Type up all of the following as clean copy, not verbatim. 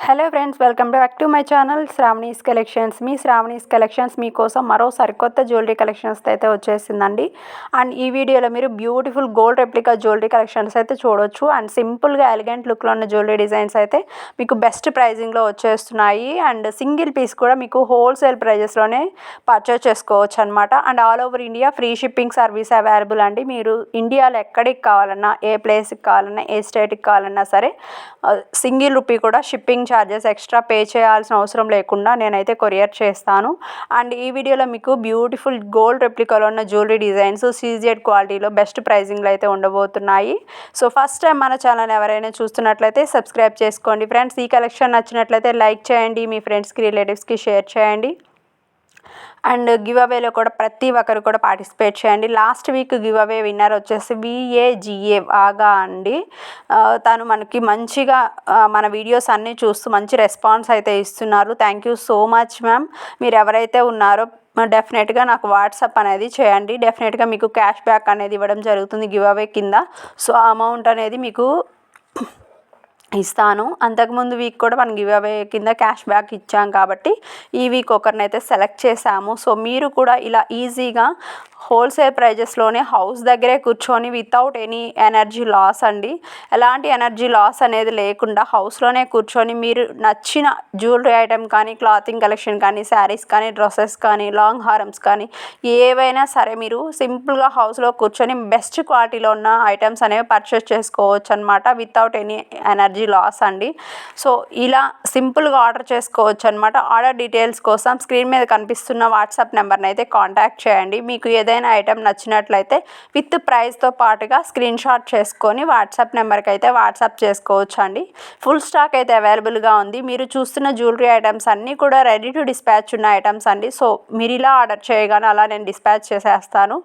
Hello friends, welcome back to my channel Sravani's collections. Me Sravani's collections మీకోసం మరో సరికొత్త jewellery collections అయితే వచ్చేసిందండి. అండ్ ఈ వీడియోలో మీరు beautiful gold replica jewellery collections అయితే చూడొచ్చు. అండ్ సింపుల్గా ఎలిగెంట్ లుక్లో ఉన్న జ్యువెలరీ డిజైన్స్ అయితే మీకు బెస్ట్ ప్రైజింగ్లో వచ్చేస్తున్నాయి. అండ్ సింగిల్ పీస్ కూడా మీకు హోల్సేల్ ప్రైజెస్లోనే పర్చేస్ చేసుకోవచ్చు అనమాట. And all over India free shipping service available అండి. మీరు ఇండియాలో ఎక్కడికి కావాలన్నా, ఏ ప్లేస్కి కావాలన్నా, ఏ స్టేట్కి కావాలన్నా సరే సింగిల్ రూపీ కూడా షిప్పింగ్ ఛార్జెస్ ఎక్స్ట్రా పే చేయాల్సిన అవసరం లేకుండా నేనైతే కొరియర్ చేస్తాను. అండ్ ఈ వీడియోలో మీకు బ్యూటిఫుల్ గోల్డ్ రెప్లికాలో ఉన్న జ్యువెలరీ డిజైన్స్ సీజెడ్ క్వాలిటీలో బెస్ట్ ప్రైజింగ్లో అయితే ఉండబోతున్నాయి. సో ఫస్ట్ టైం మన ఛానల్ ఎవరైనా చూస్తున్నట్లయితే సబ్స్క్రైబ్ చేసుకోండి ఫ్రెండ్స్. ఈ కలెక్షన్ నచ్చినట్లయితే లైక్ చేయండి, మీ ఫ్రెండ్స్కి రిలేటివ్స్కి షేర్ చేయండి. అండ్ గివ్ అవేలో కూడా ప్రతి ఒక్కరు కూడా పార్టిసిపేట్ చేయండి. Last week give away winner వచ్చేసి VAGA వాగా అండి. తను మనకి మంచిగా మన వీడియోస్ అన్నీ చూస్తూ మంచి రెస్పాన్స్ అయితే ఇస్తున్నారు. Thank you so much ma'am. మీరు ఎవరైతే ఉన్నారో డెఫినెట్గా నాకు వాట్సాప్ అనేది చేయండి. డెఫినెట్గా మీకు క్యాష్ బ్యాక్ అనేది ఇవ్వడం జరుగుతుంది గివ్ అవే కింద. సో అమౌంట్ అనేది మీకు ఇస్తాను. అంతకుముందు వీక్ కూడా మనం గివ్ అవే కింద క్యాష్ బ్యాక్ ఇచ్చాం కాబట్టి ఈ వీక్ ఒకరినైతే సెలెక్ట్ చేశాము. సో మీరు కూడా ఇలా ఈజీగా హోల్సేల్ ప్రైజెస్లోనే హౌస్ దగ్గరే కూర్చొని వితౌట్ ఎనీ ఎనర్జీ లాస్ అండి, ఎలాంటి ఎనర్జీ లాస్ అనేది లేకుండా హౌస్లోనే కూర్చొని మీరు నచ్చిన జ్యువెలరీ ఐటెం కానీ, క్లాతింగ్ కలెక్షన్ కానీ, శారీస్ కానీ, డ్రెస్సెస్ కానీ, లాంగ్ హారమ్స్ కానీ ఏవైనా సరే మీరు సింపుల్గా హౌస్లో కూర్చొని బెస్ట్ క్వాలిటీలో ఉన్న ఐటమ్స్ అనేవి పర్చేస్ చేసుకోవచ్చు అనమాట వితౌట్ ఎనీ ఎనర్జీ లాస్ అండి. సో ఇలా సింపుల్గా ఆర్డర్ చేసుకోవచ్చు అనమాట. ఆర్డర్ డీటెయిల్స్ కోసం స్క్రీన్ మీద కనిపిస్తున్న వాట్సాప్ నెంబర్ని అయితే కాంటాక్ట్ చేయండి. మీకు ఏదైనా ఐటెం నచ్చినట్లయితే విత్ ప్రైస్తో పాటుగా స్క్రీన్ షాట్ చేసుకొని వాట్సాప్ నెంబర్కి అయితే వాట్సాప్ చేసుకోవచ్చు అండి. ఫుల్ స్టాక్ అయితే అవైలబుల్గా ఉంది. మీరు చూస్తున్న జ్యువెలరీ ఐటమ్స్ అన్నీ కూడా రెడీ టు డిస్పాచ్ ఉన్న ఐటమ్స్ అండి. సో మీరు ఇలా ఆర్డర్ చేయగానే అలా నేను డిస్పాచ్ చేసేస్తాను.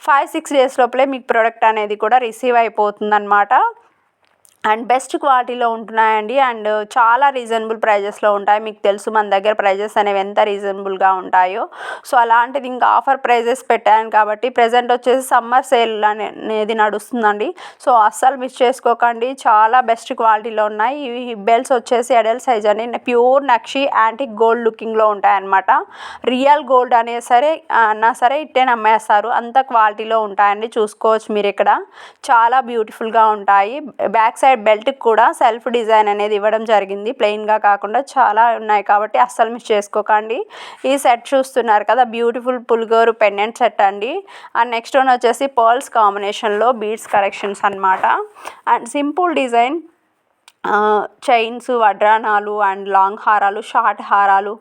5-6 డేస్ లోపలే మీకు ప్రోడక్ట్ అనేది కూడా రిసీవ్ అయిపోతుంది అనమాట. అండ్ బెస్ట్ క్వాలిటీలో ఉంటున్నాయండి. అండ్ చాలా రీజనబుల్ ప్రైజెస్లో ఉంటాయి. మీకు తెలుసు మన దగ్గర ప్రైజెస్ అనేవి ఎంత రీజనబుల్గా ఉంటాయో. సో అలాంటిది ఇంకా ఆఫర్ ప్రైజెస్ పెట్టాను కాబట్టి ప్రజెంట్ వచ్చేసి సమ్మర్ సేల్ అనేది నడుస్తుందండి. సో అస్సలు మిస్ చేసుకోకండి, చాలా బెస్ట్ క్వాలిటీలో ఉన్నాయి. ఇవి బెల్స్ వచ్చేసి అడల్ట్ సైజ్ అని ప్యూర్ నక్షి యాంటిక్ గోల్డ్ లుకింగ్లో ఉంటాయన్నమాట. రియల్ గోల్డ్ అనే సరే అన్నా సరే ఇట్టే నమ్మేస్తారు, అంత క్వాలిటీలో ఉంటాయండి. చూసుకోవచ్చు మీరు ఇక్కడ చాలా బ్యూటిఫుల్గా ఉంటాయి. బ్యాక్ సైడ్ బెల్ట్కి కూడా సెల్ఫ్ డిజైన్ అనేది ఇవ్వడం జరిగింది, ప్లెయిన్గా కాకుండా చాలా ఉన్నాయి కాబట్టి అస్సలు మిస్ చేసుకోకండి. ఈ సెట్ చూస్తున్నారు కదా, బ్యూటిఫుల్ పుల్గోరు పెండెంట్ సెట్ అండి. అండ్ నెక్స్ట్ వన్ వచ్చేసి పర్ల్స్ కాంబినేషన్లో బీడ్స్ కలెక్షన్స్ అనమాట. అండ్ సింపుల్ డిజైన్ చైన్స్, వడ్రానాలు అండ్ లాంగ్ హారాలు, షార్ట్ హారాలు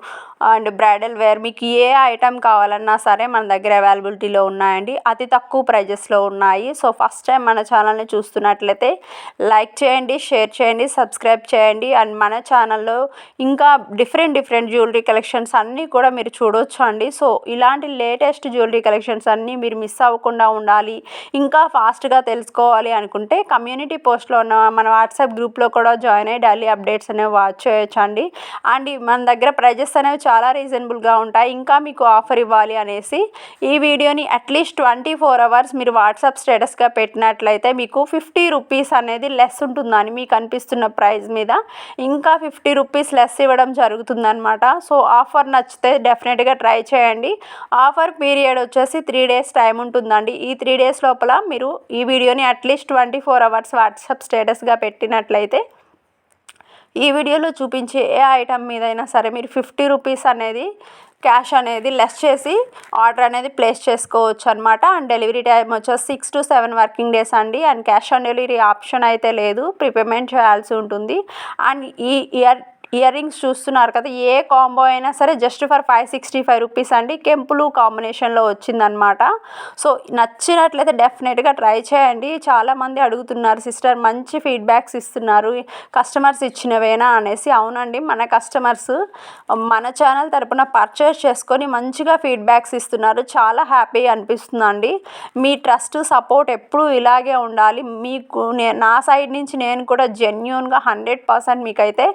అండ్ బ్రైడల్ వేర్ మీకు ఏ ఐటెం కావాలన్నా సరే మన దగ్గర అవైలబిలిటీలో ఉన్నాయండి. అతి తక్కువ ప్రైజెస్లో ఉన్నాయి. సో ఫస్ట్ టైం మన ఛానల్ని చూస్తున్నట్లయితే లైక్ చేయండి, షేర్ చేయండి, సబ్స్క్రైబ్ చేయండి. అండ్ మన ఛానల్లో ఇంకా డిఫరెంట్ జ్యువెలరీ కలెక్షన్స్ అన్నీ కూడా మీరు చూడొచ్చు అండి. సో ఇలాంటి లేటెస్ట్ జ్యువెలరీ కలెక్షన్స్ అన్నీ మీరు మిస్ అవ్వకుండా ఉండాలి, ఇంకా ఫాస్ట్గా తెలుసుకోవాలి అనుకుంటే కమ్యూనిటీ పోస్ట్లో ఉన్న మన వాట్సాప్ గ్రూప్లో కూడా జాయిన్ అయ్యి డైలీ అప్డేట్స్ అనేవి వాచ్ చేయొచ్చు అండి. అండ్ మన దగ్గర ప్రైజెస్ అనేవి చాలా రీజనబుల్గా ఉంటాయి. ఇంకా మీకు ఆఫర్ ఇవ్వాలి అనేసి ఈ వీడియోని అట్లీస్ట్ 24 అవర్స్ మీరు వాట్సాప్ స్టేటస్గా పెట్టినట్లయితే మీకు 50 రూపీస్ అనేది లెస్ ఉంటుందని మీకు అనిపిస్తున్న ప్రైస్ మీద ఇంకా 50 రూపీస్ లెస్ ఇవ్వడం జరుగుతుందన్నమాట. సో ఆఫర్ నచ్చితే డెఫినెట్గా ట్రై చేయండి. ఆఫర్ పీరియడ్ వచ్చేసి 3 డేస్ టైం ఉంటుందండి. ఈ 3 డేస్ లోపల మీరు ఈ వీడియోని అట్లీస్ట్ 24 అవర్స్ వాట్సాప్ స్టేటస్గా పెట్టినట్లయితే ఈ వీడియోలో చూపించే ఏ ఐటమ్ మీదైనా సరే మీరు 50 రూపీస్ అనేది క్యాష్ అనేది లెస్ చేసి ఆర్డర్ అనేది ప్లేస్ చేసుకోవచ్చు అనమాట. అండ్ డెలివరీ టైం వచ్చేసి 6 to 7 వర్కింగ్ డేస్ అండి. And cash on delivery option అయితే లేదు, ప్రీపేమెంట్ చేయాల్సి ఉంటుంది. అండ్ ఈ ఇయర్ రింగ్స్ చూస్తున్నారు కదా, ఏ కాంబో అయినా సరే జస్ట్ ఫర్ 565 రూపీస్ అండి. కెంపులు కాంబినేషన్లో వచ్చిందనమాట. సో నచ్చినట్లయితే డెఫినెట్గా ట్రై చేయండి. చాలామంది అడుగుతున్నారు, సిస్టర్ మంచి ఫీడ్బ్యాక్స్ ఇస్తున్నారు, కస్టమర్స్ ఇచ్చినవేనా అనేసి. అవునండి, మన కస్టమర్స్ మన ఛానల్ తరపున పర్చేస్ చేసుకొని మంచిగా ఫీడ్బ్యాక్స్ ఇస్తున్నారు. చాలా హ్యాపీ అనిపిస్తుందండి. మీ ట్రస్ట్ సపోర్ట్ ఎప్పుడూ ఇలాగే ఉండాలి. మీకు నా సైడ్ నుంచి నేను కూడా జెన్యూన్గా 100% మీకైతే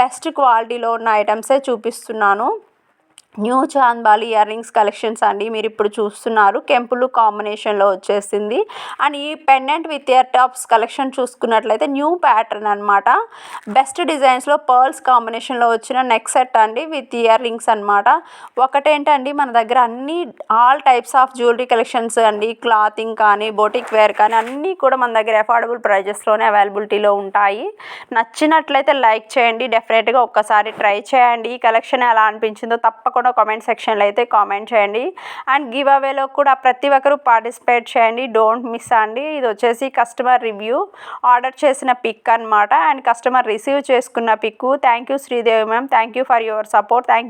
బెస్ట్ క్వాలిటీలో ఉన్న ఐటమ్సే చూపిస్తున్నాను. New chandbali ear rings collections అండి. మీరు ఇప్పుడు చూస్తున్నారు కెంపులు కాంబినేషన్లో వచ్చేసింది. అండ్ ఈ pendant with ear tops collection చూసుకున్నట్లయితే న్యూ ప్యాటర్న్ అనమాట. బెస్ట్ డిజైన్స్లో పర్ల్స్ కాంబినేషన్లో వచ్చిన నెక్ సెట్ అండి విత్ ఇయర్ రింగ్స్ అనమాట. ఒకటేంటండి మన దగ్గర అన్ని all types of jewellery collections అండి. క్లాతింగ్ కానీ బోటిక్ వేర్ కానీ అన్నీ కూడా మన దగ్గర అఫోర్డబుల్ ప్రైజెస్లోనే అవైలబిలిటీలో ఉంటాయి. నచ్చినట్లయితే లైక్ చేయండి, డెఫినెట్గా ఒక్కసారి ట్రై చేయండి. ఈ కలెక్షన్ ఎలా అనిపించిందో తప్పకుండా కామెంట్ సెక్షన్లో అయితే కామెంట్ చేయండి. అండ్ గివ్ అవేలో కూడా ప్రతి ఒక్కరు పార్టిసిపేట్ చేయండి, డోంట్ మిస్ అండి. ఇది వచ్చేసి కస్టమర్ రివ్యూ ఆర్డర్ చేసిన పిక్ అనమాట. అండ్ కస్టమర్ రిసీవ్ చేసుకున్న pick. Thank you Sridevi ma'am, thank you for your support. Thank you.